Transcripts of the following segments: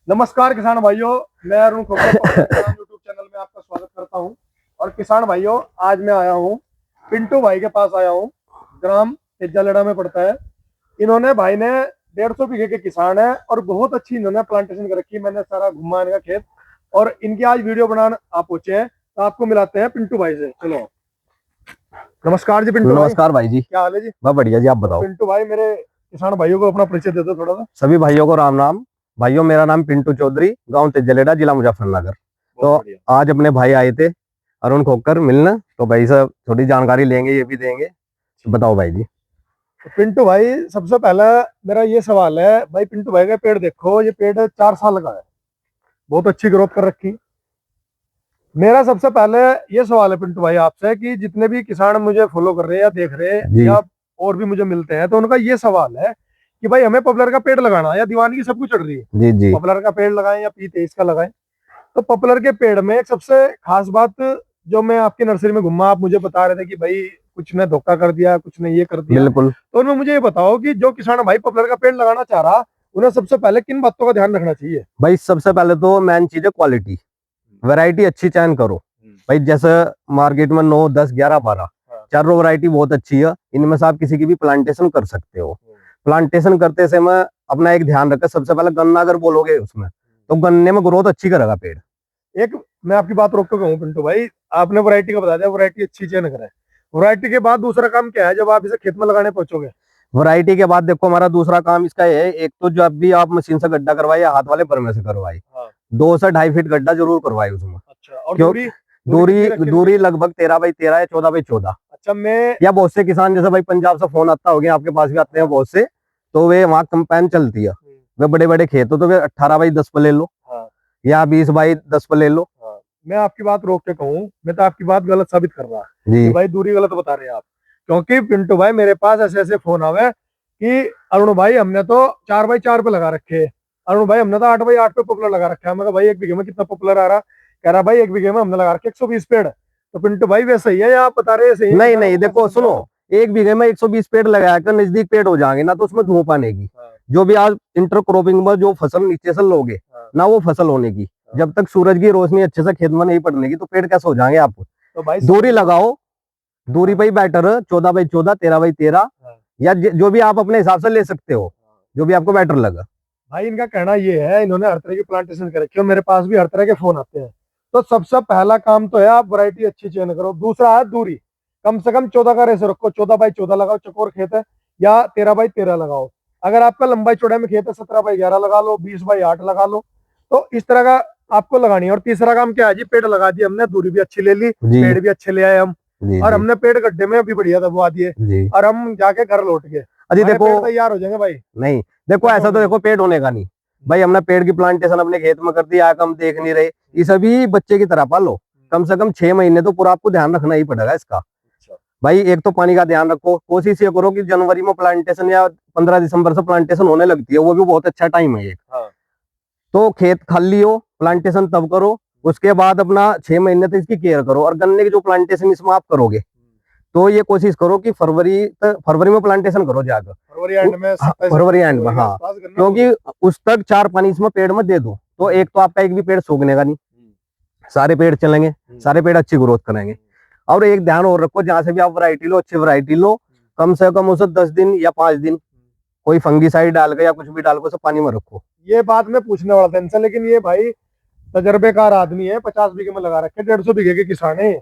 नमस्कार किसान भाइयों, मैं अरुण खोखर यूट्यूब चैनल में आपका स्वागत करता हूं। और किसान भाइयों, आज मैं आया हूं, पिंटू भाई के पास आया हूं। ग्राम तेजालेड़ा में पड़ता है। इन्होंने भाई ने 150 बीघे के किसान है और बहुत अच्छी इन्होंने प्लांटेशन कर रखी है। मैंने सारा घुमा इनका खेत और इनकी आज वीडियो बनाना आप पहुंचे हैं, तो आपको मिलाते हैं पिंटू भाई से। चलो, नमस्कार जी पिंटू भाई। नमस्कार भाई जी। क्या हाल है जी? बहुत बढ़िया जी, आप तो बताओ। पिंटू भाई, मेरे किसान भाइयों को अपना परिचय दे दो थोड़ा सा। सभी भाइयों को राम नाम। भाइयों, मेरा नाम पिंटू चौधरी, गांव तेजलेड़ा, जिला मुजफ्फरनगर। बहुत तो बढ़िया। आज अपने भाई आए थे अरुण खोखर मिलने, तो भाई साहब थोड़ी जानकारी लेंगे, ये भी देंगे। बताओ भाई जी। तो पिंटू भाई, सबसे पहला मेरा ये सवाल है भाई, पिंटू भाई का पेड़ देखो, ये पेड़ 4 साल का है, बहुत अच्छी ग्रोथ कर रखी। मेरा सबसे पहले ये सवाल है पिंटू भाई आपसे कि जितने भी किसान मुझे फॉलो कर रहे हैं या देख रहे हैं जी या और भी मुझे मिलते हैं, तो उनका ये सवाल है कि भाई हमें पॉपुलर का पेड़ लगाना है या दीवानगी सब कुछ चढ़ रही है, जी जी पॉपुलर का पेड़ लगाएं या P23 का लगाएं। तो पॉपुलर के पेड़ में एक सबसे खास बात, जो मैं आपकी नर्सरी में घूमा, आप मुझे बता रहे थे कि भाई कुछ ने धोखा कर दिया, कुछ ने ये कर दिया। बिल्कुल। तो उनमें मुझे ये बताओ कि जो किसान भाई पॉपुलर का पेड़ लगाना चाह रहा, उन्हें सबसे पहले किन बातों का ध्यान रखना चाहिए? भाई सबसे पहले तो मेन चीज है क्वालिटी। वैरायटी अच्छी चयन करो। भाई जैसे मार्केट में 9, 10, 11, 12 हाँ। चारों वैरायटी बहुत अच्छी है, इनमें से आप किसी की भी प्लांटेशन कर सकते हो। प्लांटेशन करते समय अपना एक ध्यान रखें, सबसे पहले गन्ना अगर बोलोगे उसमें, तो गन्ने में ग्रोथ अच्छी करेगा पेड़। एक, मैं आपकी बात रोक के कहूँ पिंटू भाई, आपने वैरायटी का बता दिया, वैरायटी अच्छी चयन करें। वैरायटी के बाद दूसरा काम क्या है जब आप इसे खेत में लगाने पहुंचोगे? वैरायटी के बाद देखो, हमारा दूसरा काम इसका है, एक तो जब भी आप मशीन से गड्ढा करवाए या हाथ वाले परमे से करवाए, हाँ। 2 से 2.5 फीट गड्ढा जरूर करवाए उसमें। अच्छा, और क्यों? दूरी? दूरी कितनी रखी दूरी रहेगी? लगभग 13x13 या 14x14। अच्छा, मैं या बहुत से किसान, जैसे भाई पंजाब से फोन आता होगा, आपके पास भी आते हैं बहुत से, तो वे वहाँ कंपाइन चलती है, वे बड़े बड़े खेत हो तो वे 18x10 पे ले लो, हाँ या 20x10 पे ले लो। हाँ, मैं आपकी बात रोक के कहूँ, मैं तो आपकी बात गलत साबित कर रहा कि जी भाई दूरी गलत बता रहे हैं आप। क्योंकि पिंटू भाई, मेरे पास ऐसे ऐसे फोन आवे कि अरुण भाई हमने तो 4x4 पे लगा रखे है, अरुण भाई हमने तो 8x8 पे पॉपुलर लगा रखा है। मैं कहा भाई 1 बीघे में कितना पॉपुलर आ रहा? कह रहा भाई 1 बीघे में हमने लगा रखे 120 पेड़। तो पिंटू भाई वैसे ही है या आप बता रहे हैं सही है? नहीं नहीं, देखो सुनो, 1 बीघे में 120 पेड़ लगाया कर नजदीक पेड़ हो जाएंगे ना, तो उसमें धूप आने की, हाँ, जो भी आज इंटरक्रॉपिंग में जो फसल नीचे से लोगे हाँ, ना, वो फसल होने की, जब तक सूरज की रोशनी अच्छे से खेत में नहीं पड़ने की, तो पेड़ कैसे हो जाएंगे आप? तो भाई दूरी लगाओ, दूरी पे ही बेटर है, 14x14, 13x13, हाँ, या जो भी आप अपने हिसाब से ले सकते हो, जो भी आपको बेटर लगा। भाई इनका कहना ये है, इन्होंने हर तरह की प्लांटेशन कर रखी है, मेरे पास भी हर तरह के फोन आते हैं। तो सबसे पहला काम तो है आप वैरायटी अच्छी चयन करो। दूसरा है दूरी, कम से कम 14 का रेशो रखो, 14x14 लगाओ, चकोर खेत है, या 13x13 लगाओ। अगर आपका लंबाई चौड़ाई में खेत है, 17x11 लगा लो, 20x8 लगा लो। तो इस तरह का आपको लगानी है। और तीसरा काम क्या है जी? पेड़ लगा दिए हमने, दूरी भी अच्छी ले ली, जी पेड़ भी अच्छे ले आए हम, जी और जी हमने पेड़ गड्ढे में भी बढ़िया दबवा दिए, जी। और हम जाके घर लौट गए, अजी हमारे देखो, पेड़ तैयार हो जाएंगे भाई। नहीं देखो, ऐसा ऐसा तो होना देखो पेड़ होने का नहीं। भाई हमने पेड़ की प्लांटेशन अपने खेत में कर दिया, हम देख नहीं रहे, ये सभी बच्चे की तरह पालो। कम से कम 6 महीने तो पूरा आपको ध्यान रखना ही पड़ेगा इसका। चाहिए। भाई एक तो पानी का ध्यान रखो, कोशिश ये करो कि जनवरी में प्लांटेशन या 15 दिसंबर से प्लांटेशन होने लगती है, वो भी बहुत अच्छा टाइम है एक। हाँ। तो खेत खाली हो, प्लांटेशन तब करो, उसके बाद अपना 6 महीने तक इसकी केयर करो। और गन्ने की जो प्लांटेशन इसमें आप करोगे, तो ये कोशिश करो कि फरवरी में प्लांटेशन करो जाकर। फरवरी एंड में, हाँ, 27 फरवरी एंड फरवरी में, के हाँ, आसपास गन्ना क्योंकि उस तक 4 पानी इसमें पेड़ में दे दो, तो एक तो आपका एक भी पेड़ सूखने का नहीं, सारे पेड़ चलेंगे, सारे पेड़ अच्छी ग्रोथ करेंगे। और एक ध्यान और रखो, जहां से भी आप वैरायटी लो, अच्छी वैरायटी लो, कम से कम उसे 10 दिन या 5 दिन कोई फंगीसाइड डाल के या कुछ भी डाल के उसे पानी में रखो। ये बात मैं पूछने वाला था इनसे, लेकिन ये भाई तजर्बेकार आदमी है, 50 बीघे में लगा रखे, 150 बीघे के किसान है,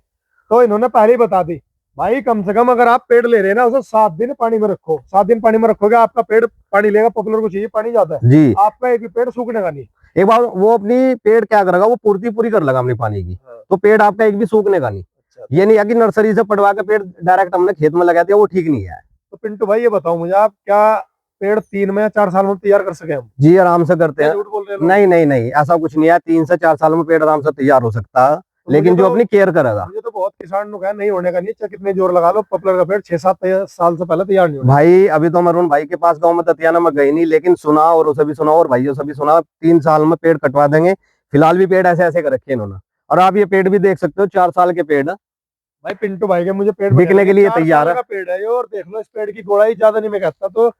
तो इन्होंने पहले ही बता दी भाई कम से कम अगर आप पेड़ ले रहे हैं ना, उसे 7 दिन पानी में रखो। 7 दिन पानी में रखोगे, आपका पेड़ पानी लेगा। पॉपुलर को चाहिए पानी ज्यादा है, जी, आपका एक भी पेड़ सूखने का नहीं। एक बार वो अपनी पेड़ क्या करेगा, वो पूर्ति पूरी कर लगा अपनी पानी की, हाँ। तो पेड़ आपका एक भी सूखने का नहीं। अच्छा, ये नहीं है कि नर्सरी से पड़वा के पेड़ डायरेक्ट हमने खेत में लगा दिया, वो ठीक नहीं है। तो पिंटू भाई ये बताओ मुझे, आप क्या पेड़ 3 में या 4 साल में तैयार कर सके हम? जी आराम से करते क्या हैं। झूठ बोल रहे हैं लोग? नहीं नहीं नहीं, ऐसा कुछ नहीं है, 3 से 4 साल में पेड़ आराम से तैयार हो सकता है, तो लेकिन जो अपनी केयर करेगा। मुझे तो बहुत किसान लोग है, नहीं होने का नहीं, चाहे कितने जोर लगा लो, पॉपुलर का पेड़ 6-7 साल से पहले तैयार नहीं होने। भाई अभी तो अरुण भाई के पास गांव में ततियाना में गई नहीं, लेकिन सुना, और उसे भी सुना और भाइयों से भी सुना, 3 साल में पेड़ कटवा देंगे। फिलहाल भी पेड़ ऐसे ऐसे कर रखे हैं इन्होंने, और आप ये पेड़ भी देख सकते हो, 4 साल के पेड़ भाई पिंटू भाई के मुझे पेड़ बिकने के लिए 4 तैयार साल है। का पेड़ है ये, और देख लो इस पेड़ की गोड़ाई ज्यादा नहीं, मैं कहता तो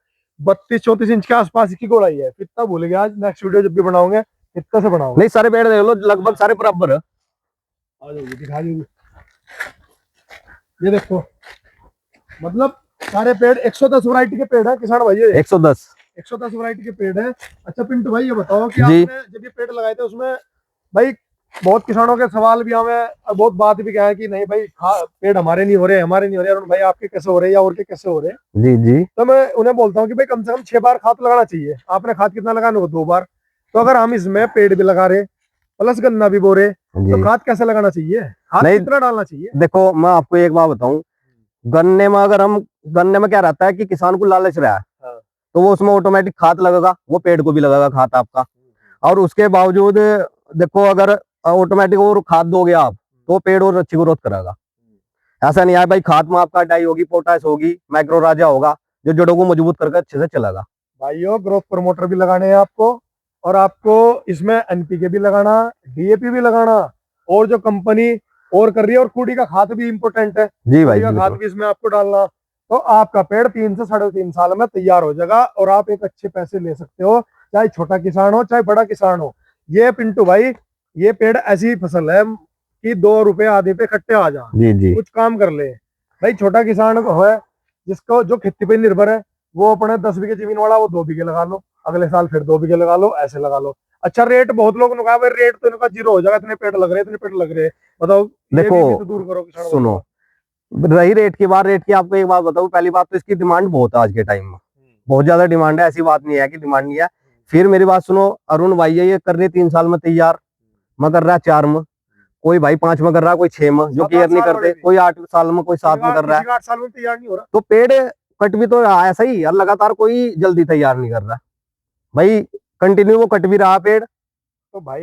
32-34 इंच के आसपास इसकी गोड़ाई है। कितना भूल गया, आज नेक्स्ट वीडियो जब भी बनाओगे कितने से बनाओगे? नहीं सारे पेड़ देख लो लगभग सारे बराबर है। आ जाओ, दिखा दीजिए। ये देखो, मतलब सारे पेड़ 110 वैरायटी के पेड़ है किसान भाई, 110 110 वैरायटी के पेड़ है। अच्छा पिंटू भाई ये बताओ कि जी। आपने जब ये पेड़ लगाए थे उसमें भाई बहुत किसानों के सवाल भी हमें, बहुत बात भी क्या है कि नहीं भाई पेड़ हमारे नहीं हो रहे, हमारे नहीं हो रहे, अरुण भाई आपके कैसे हो रहे हैं या और के कैसे हो रहे हैं। जी जी तो मैं उन्हें बोलता हूँ कि भाई कम से कम 6 बार खाद लगाना चाहिए। आपने खाद कितना लगाना हो? 2 बार। तो अगर हम इसमें पेड़ भी लगा रहे प्लस गन्ना भी बो रहे तो जी। खाद कैसे लगाना चाहिए? खाद नहीं, कितना डालना चाहिए? देखो मैं आपको एक बात बताऊं, गन्ने में अगर हम, गन्ने में क्या रहता है कि किसान को लालच रहा है, हाँ। तो वो उसमें ऑटोमेटिक खाद लगेगा, वो पेड़ को भी लगेगा खाद आपका। और उसके बावजूद देखो अगर ऑटोमेटिक और खाद दोगे आप तो पेड़ और अच्छी ग्रोथ करेगा। ऐसा नहीं है भाई खाद में आपका डाई होगी, पोटाश होगी, माइक्रो राजा होगा जो जड़ों को मजबूत करके अच्छे से चलेगा। भाइयों ग्रोथ प्रमोटर भी लगाने हैं आपको, और आपको इसमें एनपीके भी लगाना, डीएपी भी लगाना, और जो कंपनी और कर रही है, और कुड़ी का खाद भी इम्पोर्टेंट है, जी भाई कुड़ी का खाद बिल्कुल। भी इसमें आपको डालना। तो आपका पेड़ 3 से 3.5 साल में तैयार हो जाएगा और आप एक अच्छे पैसे ले सकते हो, चाहे छोटा किसान हो चाहे बड़ा किसान हो। ये पिंटू भाई ये पेड़ ऐसी फसल है कि 2 रुपए आधे पे इकट्ठे आ जा, जी जी कुछ काम कर ले। भाई छोटा किसान को है जिसको जो खेती पे निर्भर है, वो अपने 10 बीघे जमीन वाला वो 2 बीघे लगा लो, अगले साल फिर 2 बीघे लगा लो, ऐसे लगा लो। अच्छा रेट बहुत लोग ने कहा भाई रेट तो इनका जीरो हो जाएगा, इतने पेड़ लग रहे हैं, इतने पेड़ लग रहे हैं, बताओ ये देखो, भी तो दूर करो किसान सुनो, रही रेट की बात, रेट की आपको एक बात बताऊं, पहली बात तो इसकी डिमांड बहुत है आज के टाइम में, बहुत ज्यादा डिमांड है, ऐसी बात नहीं है कि डिमांड नहीं है। फिर मेरी बात सुनो, अरुण भाई ये कर रहे 3 साल में तैयार, मैं कर रहा है 4 में, कोई भाई 5 में कर रहा है, कोई 6 में, जो 7-8 केयर नहीं साल करते, वाले भी। कोई 8 साल में, कोई 7 में कर रहा है। 8 साल में तैयार नहीं हो रहा। तो पेड़ कट भी तो रहा है ऐसा ही, और लगातार कोई जल्दी तैयार नहीं कर रहा भाई, कंटिन्यू वो कट भी रहा पेड़। तो भाई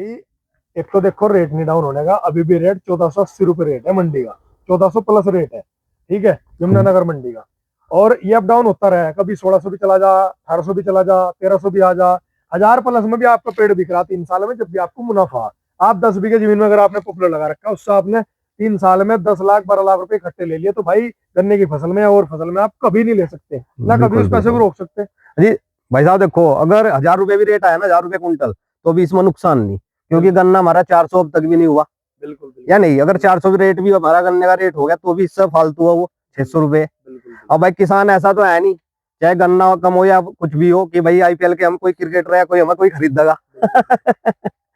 एक तो देखो रेट नहीं डाउन होने का, अभी भी रेट 1480 रुपए रेट है मंडी का, 1400 प्लस रेट है, ठीक है, यमुनानगर मंडी का। और ये अप डाउन होता रहा है, कभी 1600 भी चला जा, 1800 भी चला जा, 1300 भी आ जा, 1000 प्लस में भी आपका पेड़ बिक रहा 3 साल में, जब भी आपको मुनाफा। आप 10 बीघे जमीन में अगर आपने पॉपुलर लगा रखा, उससे आपने 3 साल में 10 लाख 12 लाख रुपए इकट्ठे ले लिए, तो भाई गन्ने की फसल में और फसल में आप कभी नहीं ले सकते, ना कभी उस पैसे को रोक सकते। जी भाई साहब देखो, अगर 1000 रुपए भी रेट आया ना, 1000 रुपए कुंटल, तो भी इसमें नुकसान नहीं, क्योंकि गन्ना हमारा 400 अब तक भी नहीं हुआ, बिल्कुल या नहीं, अगर 400 भी रेट भी हमारा गन्ने का रेट हो गया तो भी इससे फालतू है वो 600 रुपए। अब भाई किसान ऐसा तो है नहीं, चाहे गन्ना कम हो या कुछ भी हो, कि भाई आईपीएल के हम कोई क्रिकेटर है, कोई हमें कोई खरीदेगा।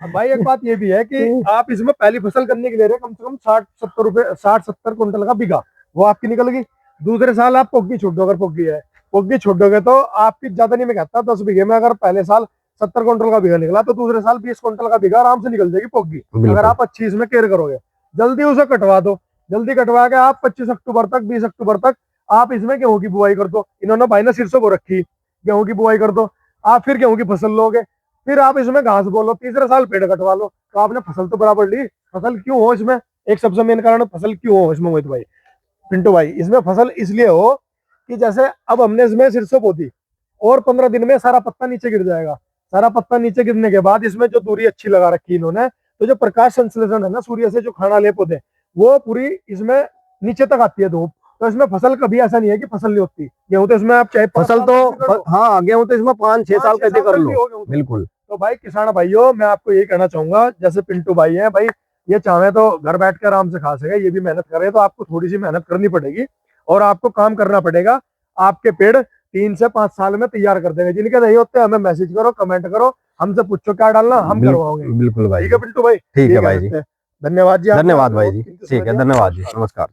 अब भाई एक बात ये भी है कि आप इसमें पहली फसल करने के ले रहे हैं कम से कम 60-70 रुपए, 60-70 कुंटल का बीघा, वो आपकी निकल गई। दूसरे साल आप पोग्गी छोड़ दो, अगर पोग्गी है, पोग्गी छोड़ दोगे तो आपकी ज्यादा नहीं, मैं कहता 10 बीघे में अगर पहले साल 70 कुंटल का बीघा निकला, तो दूसरे साल 20 कुंटल का बीघा आराम से निकल जाएगी पोग्गी, अगर आप अच्छी इसमें केयर करोगे। जल्दी उसे कटवा दो, जल्दी कटवा के आप 25 अक्टूबर तक 20 अक्टूबर तक आप इसमें गेहूं की बुआई कर दो। इन्होंने भाई ने सिरसों बो रखी, गेहूं की बुआई कर दो, आप फिर गेहूं की फसल लोगे, फिर आप इसमें घास बोलो, तीसरे साल पेड़ कटवा लो, तो आपने फसल तो बराबर ली। फसल क्यों हो इसमें, एक सबसे मेन कारण फसल क्यों हो इसमें मोहित भाई, पिंटू भाई, इसमें फसल इसलिए हो कि जैसे अब हमने इसमें सिरसों बो दी और 15 दिन में सारा पत्ता नीचे गिर जाएगा। सारा पत्ता नीचे गिरने के बाद इसमें जो दूरी अच्छी लगा रखी इन्होंने, तो जो प्रकाश संश्लेषण है ना सूर्य से, जो खाना ले पौधे, वो पूरी इसमें नीचे तक आती है धूप, तो इसमें फसल कभी ऐसा नहीं है कि फसल नहीं होती। गेहूं तो इसमें आप चाहे फसल तो हाँ, गेहूं तो इसमें 5-6 साल कैसे कर लो, बिल्कुल। तो भाई किसान भाइयों मैं आपको यही कहना चाहूंगा, जैसे पिंटू भाई हैं भाई, ये चाहे तो घर बैठ कर आराम से खा सके, ये भी मेहनत करे, तो आपको थोड़ी सी मेहनत करनी पड़ेगी और आपको काम करना पड़ेगा। आपके पेड़ 3 से 5 साल में तैयार कर देंगे। जिनके नहीं होते हमें मैसेज करो, कमेंट करो, हमसे पूछो क्या डालना, हम करवाओगे। बिल्कुल भाई, ठीक है पिंटू भाई, ठीक है भाई जी, धन्यवाद जी, धन्यवाद भाई जी, ठीक है, धन्यवाद जी, नमस्कार।